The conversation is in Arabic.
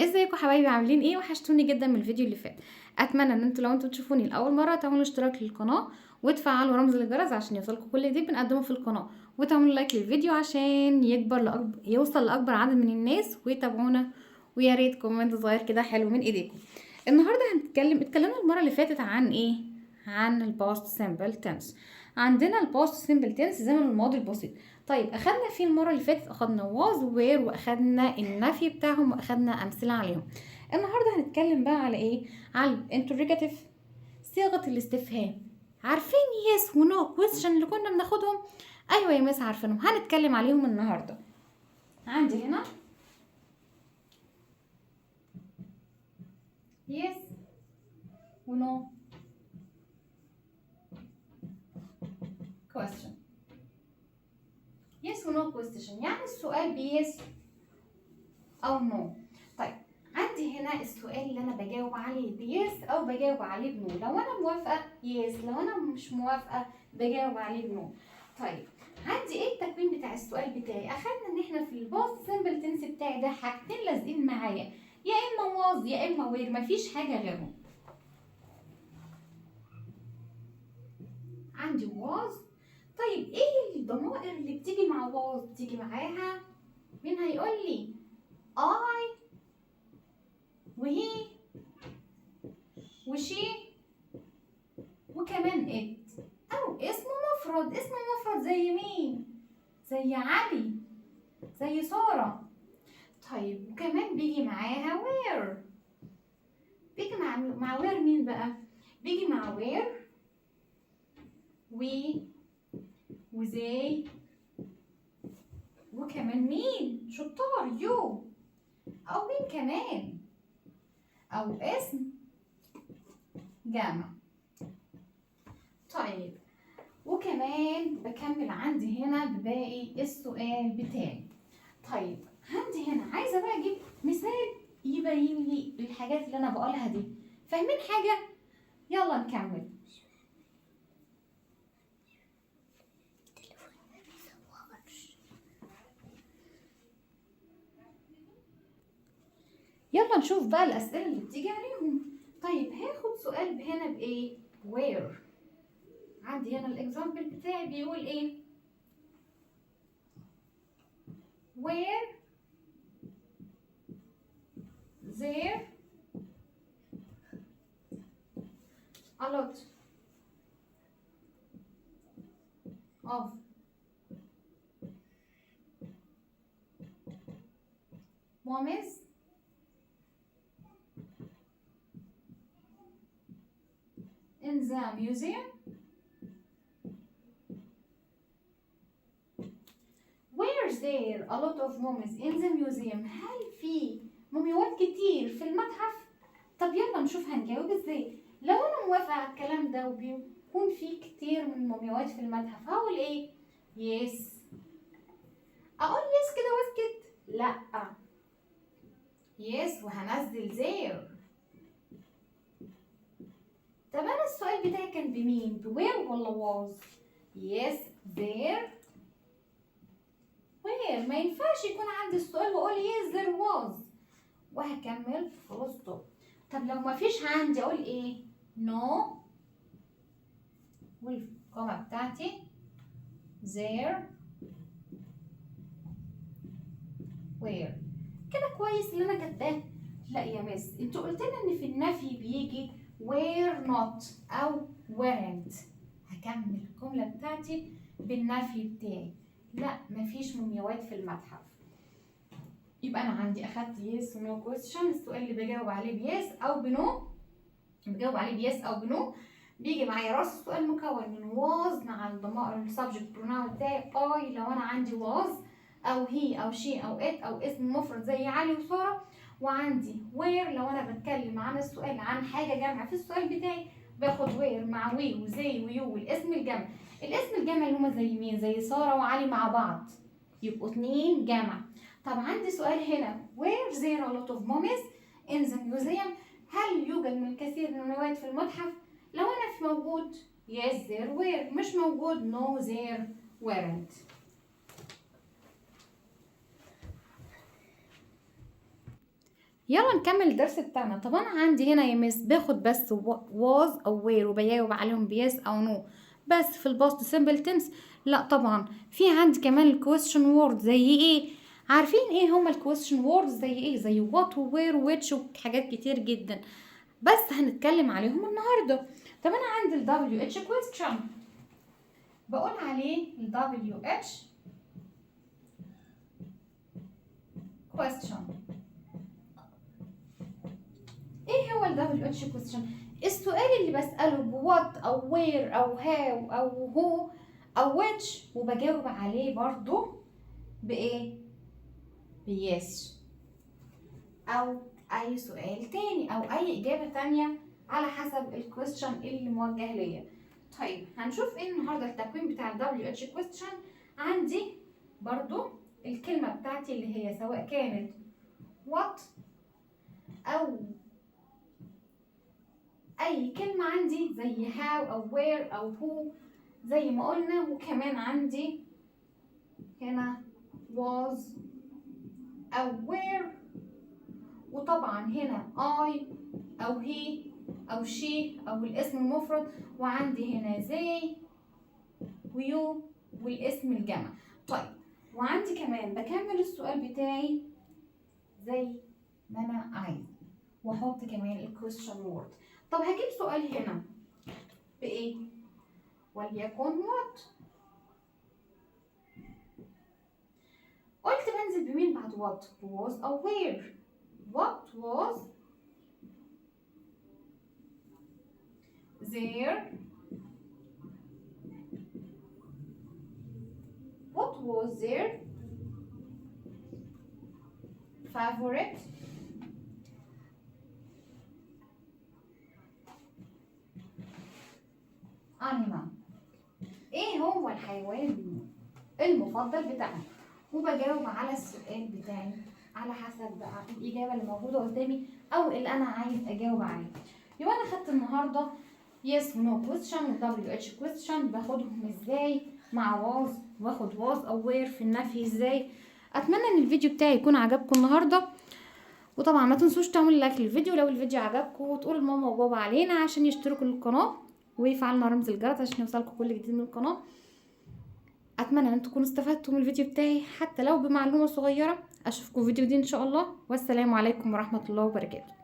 ازيكم حبايبي عاملين ايه؟ وحشتوني جدا من الفيديو اللي فات. اتمنى ان انتوا لو انتوا بتشوفوني لاول مره تعملوا اشتراك للقناه وتفعلوا رمز الجرس عشان يوصلكم كل جديد بنقدمه في القناه، وتعملوا لايك للفيديو عشان يوصل لاكبر عدد من الناس ويتابعونا. ويا ريت كومنت صغير كده حلو من ايديكم. النهارده اتكلمنا المره اللي فاتت عن ايه؟ عن الباست سيمبل تنس. عندنا الباست سيمبل تنس زمن الماضي البسيط. طيب اخدنا فيه المره اللي فاتت، اخدنا was وير واخدنا النفي بتاعهم واخدنا امثله عليهم. النهارده هنتكلم بقى على ايه؟ على الانتروجاتيف، صيغه الاستفهام. عارفين يس ونو كويستشن اللي كنا بناخدهم؟ ايوه يا مس عارفينهم، هنتكلم عليهم النهارده. عندي هنا يس ونو question. يس ونو question يعني السؤال بيس او نو. طيب عندي هنا السؤال اللي انا بجاوب عليه بيس او بجاوب عليه بنو. لو انا موافقه يس، لو انا مش موافقه بجاوب عليه بنو. طيب عندي ايه التكوين بتاع السؤال بتاعي؟ اخدنا ان احنا في الباست سيمبل تنس بتاعي ده حاجتين لازقين معايا، يا اما واز يا اما وير، مفيش حاجه غيرهم. عندي واز. طيب ايه الضمائر اللي بتيجي مع واز؟ بتيجي معاها مين هيقول لي؟ I وهي وشي وكمان it، او اسم مفرد. اسم مفرد زي مين؟ زي علي، زي سارة. طيب وكمان بيجي معاها where. بيجي مع where مين بقى؟ بيجي مع where we وزي وكمان مين؟ شطار you. او مين كمان؟ او اسم جمع. طيب وكمان بكمل عندي هنا بباقي السؤال بتاعي. طيب عندي هنا عايزه بقى اجيب مثال يبين لي الحاجات اللي انا بقولها دي. فاهمين حاجه؟ يلا نكمل. يلا نشوف بقى الاسئله اللي بتيجي عليهم. طيب هاخد سؤال هنا بايه؟ where. عندي هنا الاكزامبل بتاعي بيقول ايه؟ where there a lot of mommies in the museum. Were there a lot of mummies in the museum؟ هل في مومياوات كتير في المتحف؟ طب يلا نشوف هنجاوب ازاي. لو انا موافقة على الكلام ده وبيكون في كتير من المومياوات في المتحف هقول ايه؟ يس. اقول يس كده واسكت؟ لا، يس وهنزل زير. طب انا السؤال بتاعي كان بمين؟ بوير ولا واز؟ يس there where. ما ينفعش يكون عندي السؤال واقول yes there was وهكمل فول ستوب. طب لو ما فيش عندي اقول ايه؟ no والكوما بتاعتي there where. كده كويس اللي انا كاتباه؟ لا يا مس، انتوا قلت لنا ان في النفي بيجي were not او weren't. هكمل الجمله بتاعتي بالنفي بتاعي. لا مفيش مومياوات في المتحف. يبقى انا عندي اخدت يس ونو كويستشن. السؤال اللي بجاوب عليه بيس او بنو، بجاوب عليه بيس او بنو، بيجي معايا راس السؤال مكون من was مع الضمائر السبجكت بروناون بتاعي I لو انا عندي was، او he او she او it او اسم مفرد زي علي وساره. وعندي where لو انا بتكلم عن السؤال عن حاجه جامعه في السؤال بتاعي باخد where مع we وزي ويو والاسم الجمع. الاسم الجمع اللي هما زي مين؟ زي ساره وعلي مع بعض يبقوا اتنين جمع. طب عندي سؤال هنا where there a lot of mummies in the museum. هل يوجد من الكثير من المواد في المتحف؟ لو أنا في موجود yes there were، مش موجود no there weren't. يلا نكمل الدرس بتاعنا. طب انا عندي هنا يا مس باخد بس was او where وبجاوب عليهم بيس او no بس في الباست سيمبل تنس؟ لا طبعا، في عندي كمان الكويستشن وورد. زي ايه؟ عارفين ايه هما الكويستشن وورد؟ زي ايه؟ زي what و where و which وحاجات كتير جدا، بس هنتكلم عليهم النهارده. طب انا عندي ال WH question، بقول عليه ال WH question. ايه هو ال WH question؟ السؤال اللي بسأله بوات او وير او هاو او هو او which وبجاوب عليه برضو بايه؟ بيس او اي سؤال تاني او اي اجابة تانية على حسب الكويستشن اللي موجه ليا. طيب هنشوف ايه النهارده التكوين بتاع ال WH question. عندي برضو الكلمة بتاعتي اللي هي سواء كانت what او اي كلمة عندي زي how او where او who زي ما قلنا، وكمان عندي هنا was او where، وطبعا هنا I او he او she او الاسم المفرد، وعندي هنا they ويو والاسم الجمع. طيب وعندي كمان بكمل السؤال بتاعي زي ما انا عايز واحط كمان الكويستشن وورد. طب هجيب سؤال هنا بايه؟ وليكن what. قلت بنزل بمين بعد what؟ was أو where. what was their favorite animal؟ ايه هو الحيوان المفضل بتاعهم؟ وبجاوب على السؤال بتاعي على حسب بقى الإجابة اللي موجودة قدامي أو اللي أنا عايز أجاوب عليه. يبقى أنا خدت النهاردة yes و no question و WH question باخدهم ازاي مع was، واخد was أو where في النفي ازاي. أتمنى إن الفيديو بتاعي يكون عجبكم النهاردة، وطبعا ما تنسوش تعملوا لايك للفيديو لو الفيديو عجبكم، وتقولوا لماما وبابا علينا عشان يشتركوا للقناة ويفعلوا رمز الجرس عشان يوصلكم كل جديد من القناة. اتمنى ان تكونوا استفدتوا من الفيديو بتاعي حتى لو بمعلومة صغيرة. اشوفكم في فيديو جديد ان شاء الله، والسلام عليكم ورحمة الله وبركاته.